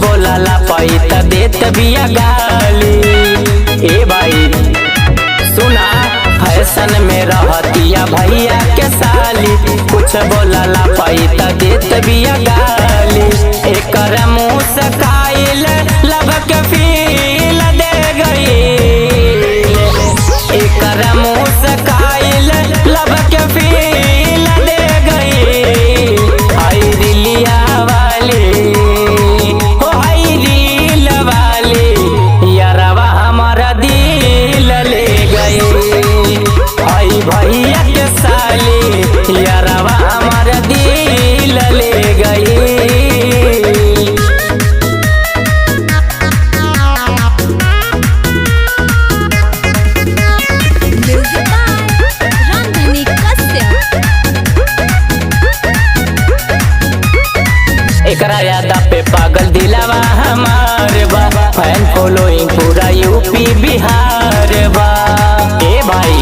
बोलाला पाई त देत बिया गाली। ए भाई सुना फैशन में रहतिया भैया के साली, कुछ बोलाला पाई त देत बिया गाली। एकर मुँह से खाइल लब के फील दे गई, एकर मुँह से खाइल लब के फील दे गई। आई रिलिया वाली हो आई रील वाली यारवा हमारा दिल ले गई। आई भैया के साली यारवा हमारा दिल ले गई। एकरा यादा पे पागल दिलावा हमार बा, फैन फॉलोइंग पूरा यूपी बिहार बा। ए भाई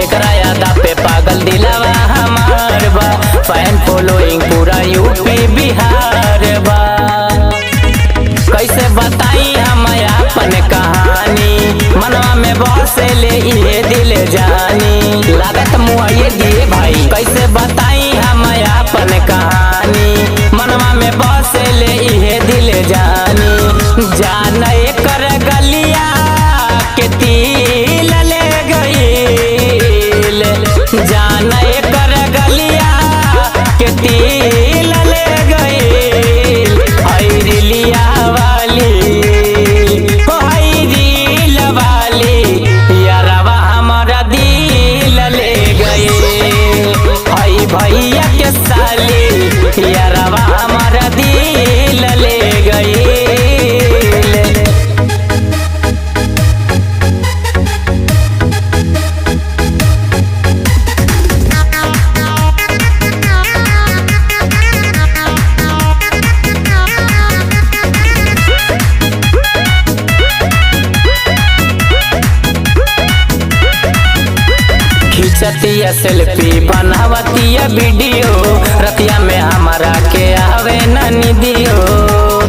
एकरा यादा पे पागल दिलावा हमार बा, फैन फॉलोइंग पूरा यूपी बिहार बा। कैसे बताई हम अपन कहानी, मनवा में बसे ले ये दिल जानी, लागत मुआये दिए भाई। कैसे बताई हम अपन कहानी, मनवा में बसे ले ये दिल जानी। जान कर गलिया के तिल ले गईल, जान कर गलिया के तिल ले गईल। आई रिलिया वाली हो आई रील वाली यारवा हमारा दिल ले गईल। आई भैया के साली यारवा हमारा दिल ले गईल। खिंचतिया सेल्फी बनावतिया वीडियो, रतिया में हमारा के आवे ननी दियो,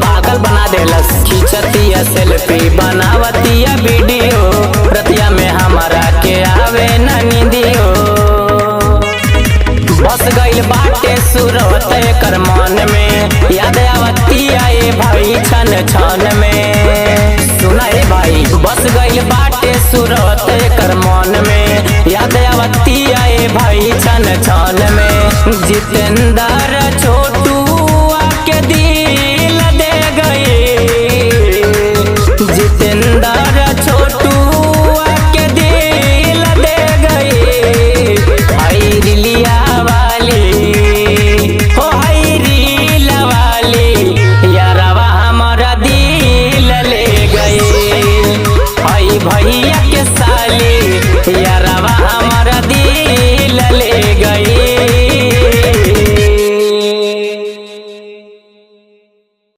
पागल बना देलस। खिंचतिया सेल्फी बनावतिया वीडियो, रतिया में हमारा के आवे ननी दियो। बस गइल बाटे सूरत एकर मन में, याद आवतिया ए भाई छन छन में। सुना ए भाई बस गइल बाटे सूरत एकर मन में, याद आवतिया ए भाई छन छन में। जितेंद्र